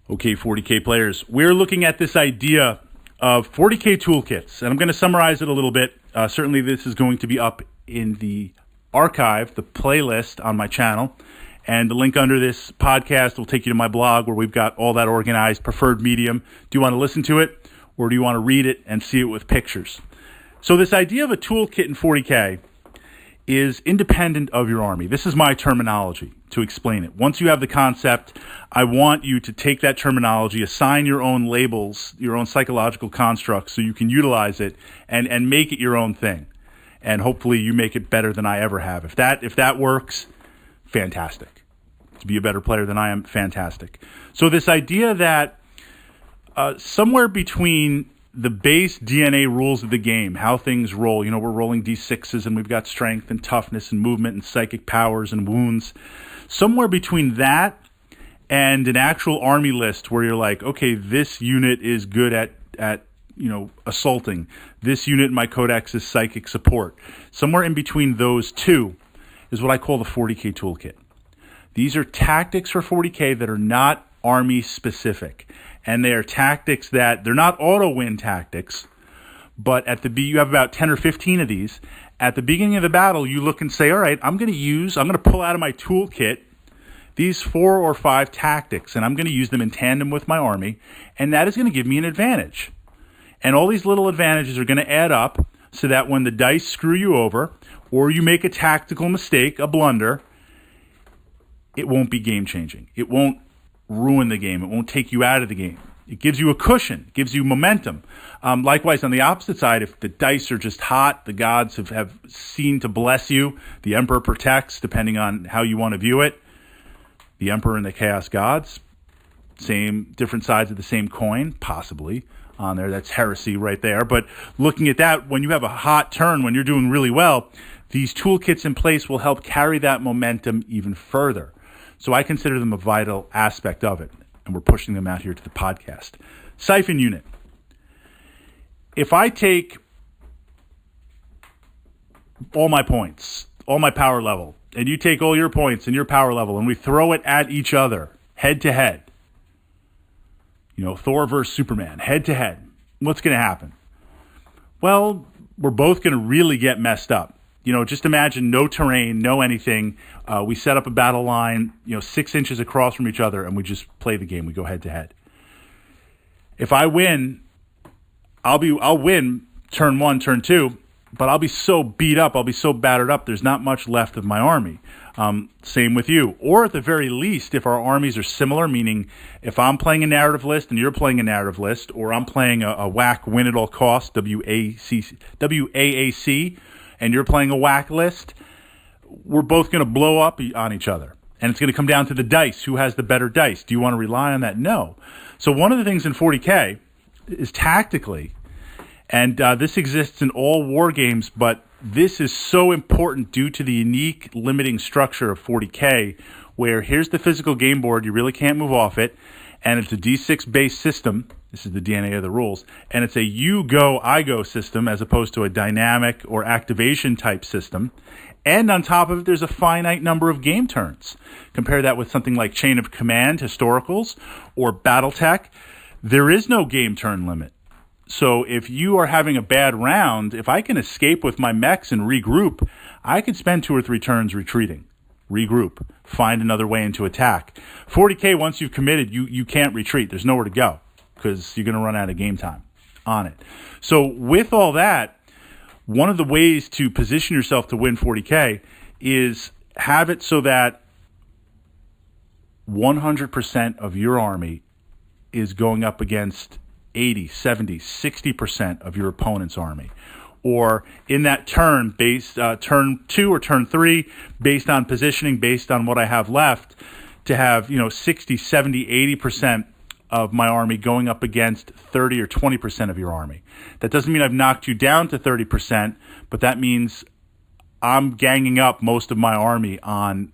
Okay, 40K players, we're looking at this idea of 40K toolkits, and I'm going to summarize it a little bit. Certainly this is going to be up in the archive, the playlist on my channel, and the link under this podcast will take you to my blog where we've got all that organized, preferred medium. Do you want to listen to it, or do you want to read it and see it with pictures? So this idea of a toolkit in 40K is independent of your army. This is my terminology to explain it. Once you have the concept, I want you to take that terminology, assign your own labels, your own psychological constructs so you can utilize it and make it your own thing. And hopefully you make it better than I ever have. If that works, fantastic. To be a better player than I am, fantastic. So this idea that somewhere between the base DNA rules of the game, how things roll. You know, we're rolling D6s and we've got strength and toughness and movement and psychic powers and wounds. Somewhere between that and an actual army list where you're like, okay, this unit is good at assaulting. This unit in my codex is psychic support. Somewhere in between those two is what I call the 40K toolkit. These are tactics for 40K that are not army specific. And they are tactics that, they're not auto-win tactics, but you have about 10 or 15 of these. At the beginning of the battle, you look and say, all right, I'm going to pull out of my toolkit these 4 or 5 tactics, and I'm going to use them in tandem with my army, and that is going to give me an advantage. And all these little advantages are going to add up so that when the dice screw you over, or you make a tactical mistake, a blunder, it won't be game-changing. It won't ruin the game. It won't take you out of the game. It gives you a cushion, gives you momentum. Likewise, on the opposite side, if the dice are just hot, the gods have seen to bless you, the Emperor protects, depending on how you want to view it. The Emperor and the Chaos Gods, different sides of the same coin, possibly on there. That's heresy right there. But looking at that, when you have a hot turn, when you're doing really well, these toolkits in place will help carry that momentum even further. So I consider them a vital aspect of it, and we're pushing them out here to the podcast. Siphon unit. If I take all my points, all my power level, and you take all your points and your power level, and we throw it at each other, head to head, Thor versus Superman, head to head, what's going to happen? Well, we're both going to really get messed up. Just imagine no terrain, no anything. We set up a battle line, 6 inches across from each other, and we just play the game. We go head to head. If I win, I'll win turn 1, turn 2, but I'll be so beat up, I'll be so battered up, there's not much left of my army. Same with you. Or at the very least, if our armies are similar, meaning if I'm playing a narrative list and you're playing a narrative list, or I'm playing a whack win at all costs, WAAC, and you're playing a whack list, we're both going to blow up on each other. And it's going to come down to the dice. Who has the better dice? Do you want to rely on that? No. So one of the things in 40K is tactically, and this exists in all war games, but this is so important due to the unique limiting structure of 40K, where here's the physical game board, you really can't move off it, and it's a D6 based system. This is the DNA of the rules. And it's a you go, I go system as opposed to a dynamic or activation type system. And on top of it, there's a finite number of game turns. Compare that with something like Chain of Command, Historicals, or Battletech. There is no game turn limit. So if you are having a bad round, if I can escape with my mechs and regroup, I could spend 2 or 3 turns retreating. Regroup, find another way into attack. 40K, once you've committed, you can't retreat. There's nowhere to go because you're going to run out of game time on it. So with all that, one of the ways to position yourself to win 40K is have it so that 100% of your army is going up against 80, 70, 60% of your opponent's army. Or in that turn, turn 2 or turn 3, based on positioning, based on what I have left, to have 60, 70, 80% of my army going up against 30 or 20% of your army. That doesn't mean I've knocked you down to 30%, but that means I'm ganging up most of my army on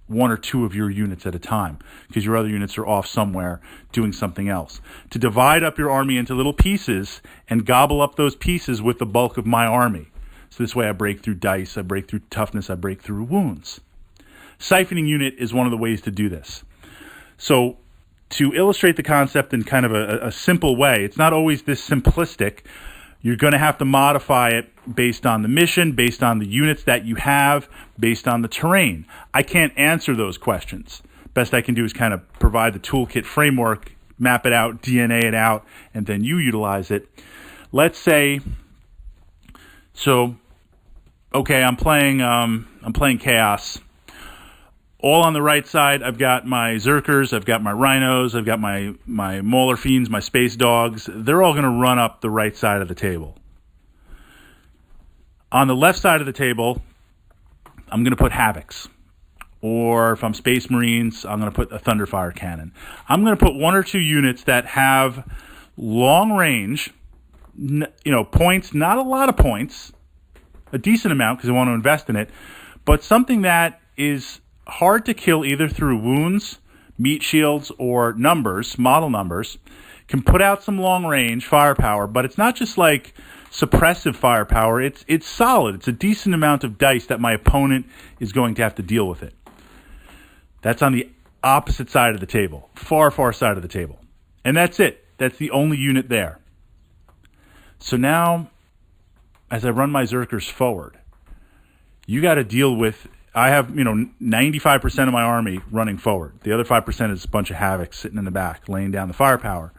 1 or 2 of your units at a time because your other units are off somewhere doing something else. To divide up your army into little pieces and gobble up those pieces with the bulk of my army. So this way I break through dice, I break through toughness, I break through wounds. Siphoning unit is one of the ways to do this. So to illustrate the concept in kind of a simple way, it's not always this simplistic. You're going to have to modify it based on the mission, based on the units that you have, based on the terrain. I can't answer those questions. Best I can do is kind of provide the toolkit framework, map it out, DNA it out, and then you utilize it. Let's say, okay, I'm playing Chaos. All on the right side, I've got my Zerkers, I've got my Rhinos, I've got my Mauler Fiends, my Space Dogs. They're all going to run up the right side of the table. On the left side of the table, I'm going to put Havocs. Or if I'm Space Marines, I'm going to put a Thunderfire Cannon. I'm going to put one or two units that have long range, points, not a lot of points, a decent amount because I want to invest in it, but something that is hard to kill either through wounds, meat shields, or numbers, model numbers, can put out some long range firepower, but it's not just like suppressive firepower, it's solid. It's a decent amount of dice that my opponent is going to have to deal with it. That's on the opposite side of the table, far side of the table. And that's it. That's the only unit there. So now, as I run my Zerkers forward, you got to deal with, I have, 95% of my army running forward. The other 5% is a bunch of Havocs sitting in the back, laying down the firepower.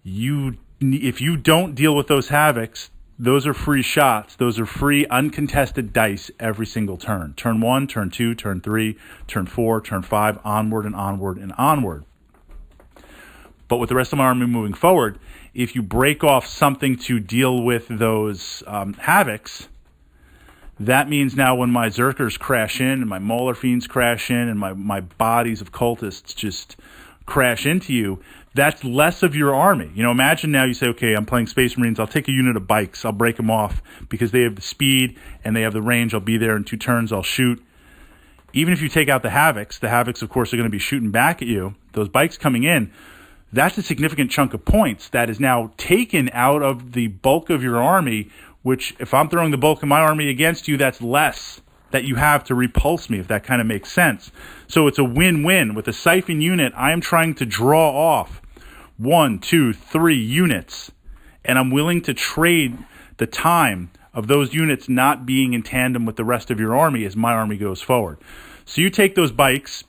If you don't deal with those Havocs, those are free shots. Those are free, uncontested dice every single turn. Turn 1, turn 2, turn 3, turn 4, turn 5, onward and onward and onward. But with the rest of my army moving forward, if you break off something to deal with those Havocs, that means now when my Zerkers crash in and my Mauler Fiends crash in and my bodies of cultists just crash into you, that's less of your army. Imagine now you say, okay, I'm playing Space Marines. I'll take a unit of bikes. I'll break them off because they have the speed and they have the range. I'll be there in 2 turns. I'll shoot. Even if you take out the Havocs, of course, are going to be shooting back at you. Those bikes coming in, that's a significant chunk of points that is now taken out of the bulk of your army, which if I'm throwing the bulk of my army against you, that's less that you have to repulse me, if that kind of makes sense. So it's a win-win. With a Siphon unit, I am trying to draw off 1, 2, 3 units, and I'm willing to trade the time of those units not being in tandem with the rest of your army as my army goes forward. So you take those bikes,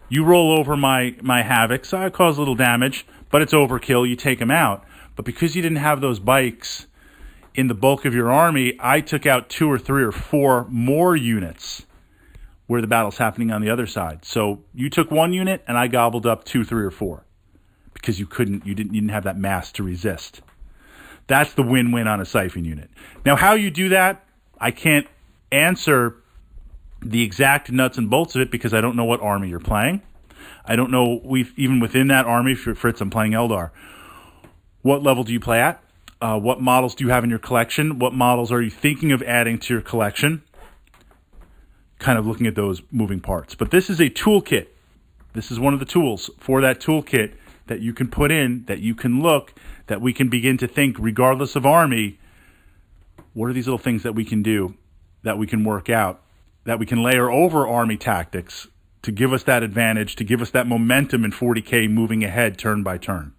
you roll over my Havocs. I cause a little damage, but it's overkill. You take them out. But because you didn't have those bikes in the bulk of your army, I took out 2 or 3 or 4 more units where the battle's happening on the other side. So you took 1 unit, and I gobbled up 2, 3, or 4 because you didn't have that mass to resist. That's the win-win on a Siphon unit. Now, how you do that, I can't answer the exact nuts and bolts of it because I don't know what army you're playing. I don't know, even within that army, for Fritz, I'm playing Eldar. What level do you play at? What models do you have in your collection? What models are you thinking of adding to your collection? Kind of looking at those moving parts. But this is a toolkit. This is one of the tools for that toolkit that you can put in, that you can look, that we can begin to think, regardless of army, what are these little things that we can do, that we can work out, that we can layer over army tactics to give us that advantage, to give us that momentum in 40K moving ahead turn by turn.